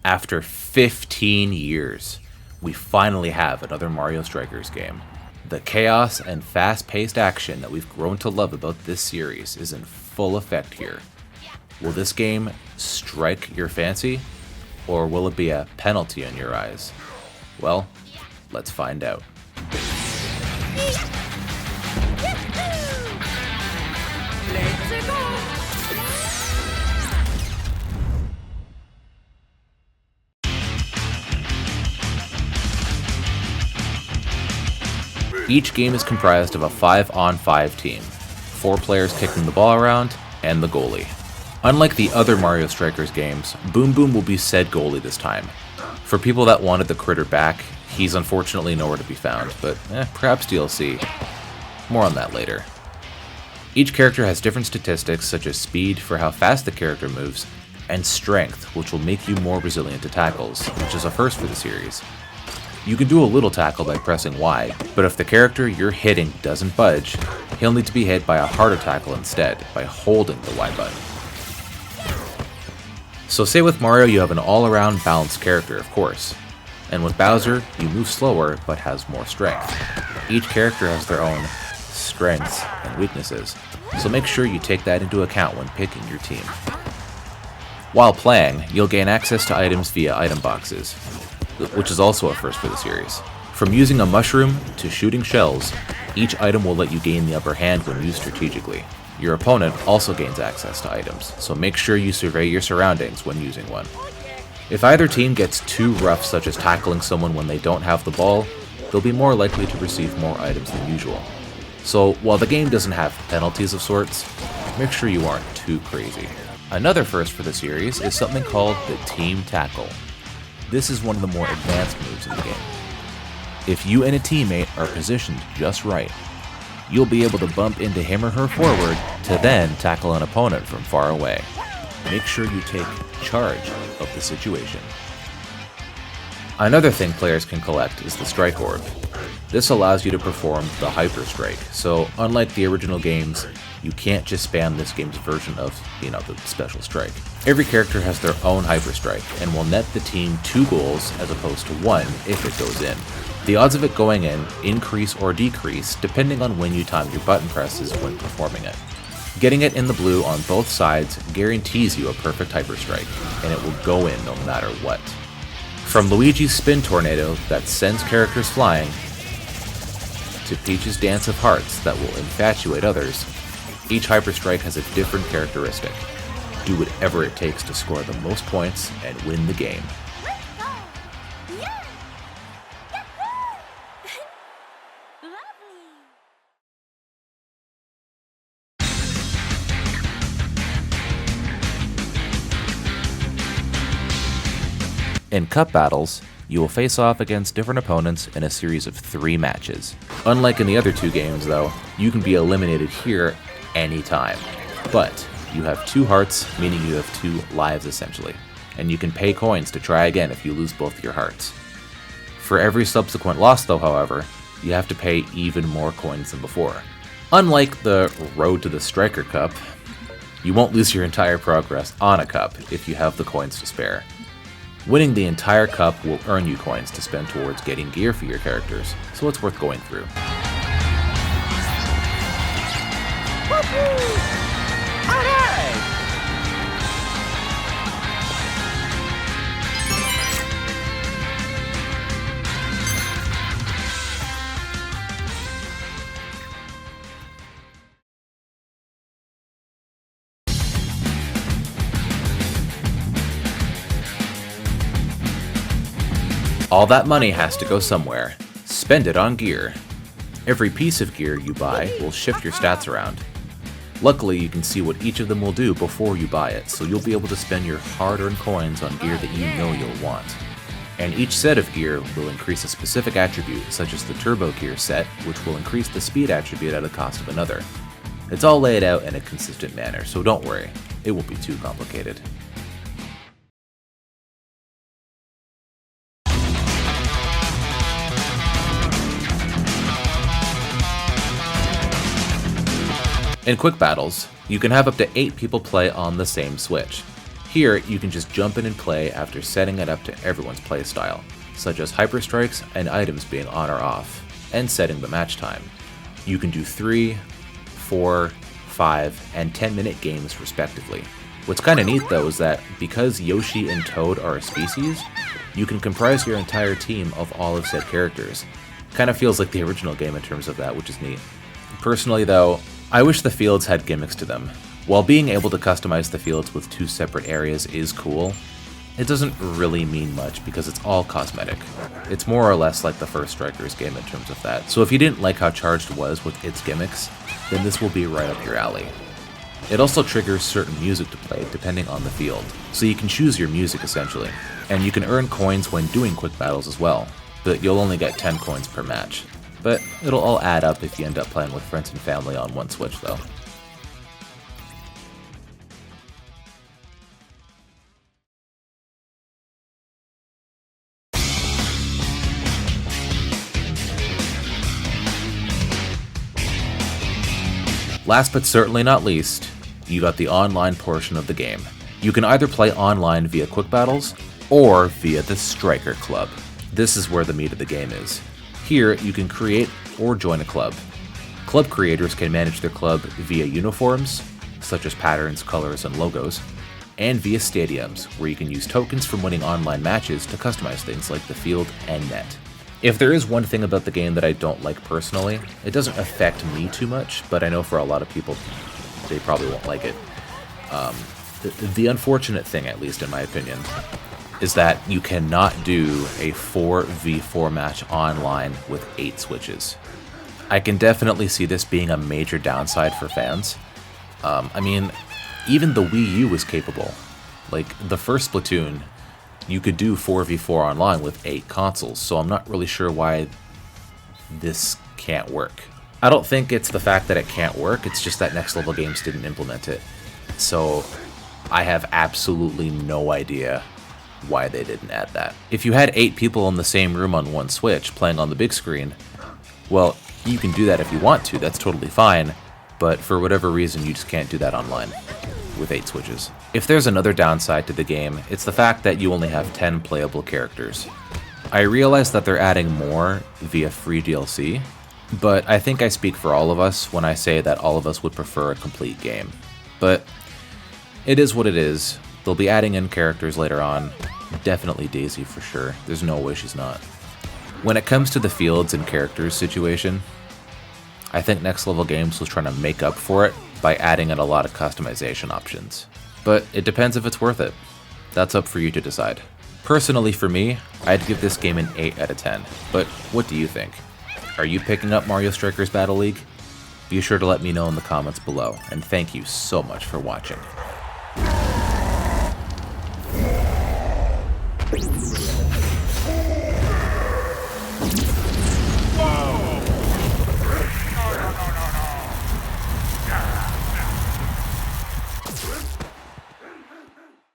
After 15 years, we finally have another Mario Strikers game. The chaos and fast-paced action that we've grown to love about this series is in full effect here. Will this game strike your fancy, or will it be a penalty in your eyes? Well, let's find out. Let's go! Each game is comprised of a 5-on-5 team, 4 players kicking the ball around, and the goalie. Unlike the other Mario Strikers games, Boom Boom will be said goalie this time. For people that wanted the critter back, he's unfortunately nowhere to be found, but perhaps DLC. More on that later. Each character has different statistics such as speed for how fast the character moves, and strength, which will make you more resilient to tackles, which is a first for the series. You can do a little tackle by pressing Y, but if the character you're hitting doesn't budge, he'll need to be hit by a harder tackle instead, by holding the Y button. So say with Mario you have an all-around balanced character, of course. And with Bowser, you move slower but has more strength. Each character has their own strengths and weaknesses, so make sure you take that into account when picking your team. While playing, you'll gain access to items via item boxes, which is also a first for the series. From using a mushroom to shooting shells, each item will let you gain the upper hand when used strategically. Your opponent also gains access to items, so make sure you survey your surroundings when using one. If either team gets too rough, such as tackling someone when they don't have the ball, they'll be more likely to receive more items than usual. So while the game doesn't have penalties of sorts, make sure you aren't too crazy. Another first for the series is something called the Team Tackle. This is one of the more advanced moves in the game. If you and a teammate are positioned just right, you'll be able to bump into him or her forward to then tackle an opponent from far away. Make sure you take charge of the situation. Another thing players can collect is the Strike Orb. This allows you to perform the Hyper Strike, so unlike the original games, you can't just spam this game's version of, the special strike. Every character has their own Hyper Strike, and will net the team 2 goals as opposed to 1 if it goes in. The odds of it going in increase or decrease depending on when you time your button presses when performing it. Getting it in the blue on both sides guarantees you a perfect Hyper Strike, and it will go in no matter what. From Luigi's Spin Tornado that sends characters flying, to Peach's Dance of Hearts that will infatuate others, each Hyper Strike has a different characteristic. Do whatever it takes to score the most points and win the game. In cup battles, you will face off against different opponents in a series of 3 matches. Unlike in the other 2 games though, you can be eliminated here anytime. But you have 2 hearts, meaning you have 2 lives essentially, and you can pay coins to try again if you lose both your hearts. For every subsequent loss though, however, you have to pay even more coins than before. Unlike the Road to the Striker Cup, you won't lose your entire progress on a cup if you have the coins to spare. Winning the entire cup will earn you coins to spend towards getting gear for your characters, so it's worth going through. All that money has to go somewhere. Spend it on gear. Every piece of gear you buy will shift your stats around. Luckily, you can see what each of them will do before you buy it, so you'll be able to spend your hard-earned coins on gear that you know you'll want. And each set of gear will increase a specific attribute, such as the Turbo Gear set, which will increase the speed attribute at the cost of another. It's all laid out in a consistent manner, so don't worry, it won't be too complicated. In quick battles, you can have up to 8 people play on the same Switch. Here, you can just jump in and play after setting it up to everyone's playstyle, such as hyper strikes and items being on or off, and setting the match time. You can do 3, 4, 5, and 10-minute games respectively. What's kinda neat though is that because Yoshi and Toad are a species, you can comprise your entire team of all of said characters. Kinda feels like the original game in terms of that, which is neat. Personally though, I wish the fields had gimmicks to them. While being able to customize the fields with 2 separate areas is cool, it doesn't really mean much because it's all cosmetic. It's more or less like the first Strikers game in terms of that. So if you didn't like how Charged was with its gimmicks, then this will be right up your alley. It also triggers certain music to play depending on the field, so you can choose your music essentially. And you can earn coins when doing quick battles as well, but you'll only get 10 coins per match. But it'll all add up if you end up playing with friends and family on one Switch though. Last but certainly not least, you got the online portion of the game. You can either play online via quick battles, or via the Striker Club. This is where the meat of the game is. Here, you can create or join a club. Club creators can manage their club via uniforms, such as patterns, colors, and logos, and via stadiums, where you can use tokens from winning online matches to customize things like the field and net. If there is one thing about the game that I don't like personally, it doesn't affect me too much, but I know for a lot of people, they probably won't like it. The unfortunate thing, at least in my opinion, is that you cannot do a 4v4 match online with 8 switches. I can definitely see this being a major downside for fans. I mean, even the Wii U was capable. Like, the first Splatoon, you could do 4v4 online with 8 consoles, so I'm not really sure why this can't work. I don't think it's the fact that it can't work, it's just that Next Level Games didn't implement it. So I have absolutely no idea why they didn't add that. If you had 8 people in the same room on one Switch playing on the big screen, well, you can do that if you want to, that's totally fine, but for whatever reason you just can't do that online with 8 switches. If there's another downside to the game, it's the fact that you only have 10 playable characters. I realize that they're adding more via free DLC, but I think I speak for all of us when I say that all of us would prefer a complete game. But it is what it is. They'll be adding in characters later on. Definitely Daisy for sure. There's no way she's not. When it comes to the fields and characters situation, I think Next Level Games was trying to make up for it by adding in a lot of customization options. But it depends if it's worth it. That's up for you to decide. Personally for me, I'd give this game an 8 out of 10. But what do you think? Are you picking up Mario Strikers Battle League? Be sure to let me know in the comments below, and thank you so much for watching.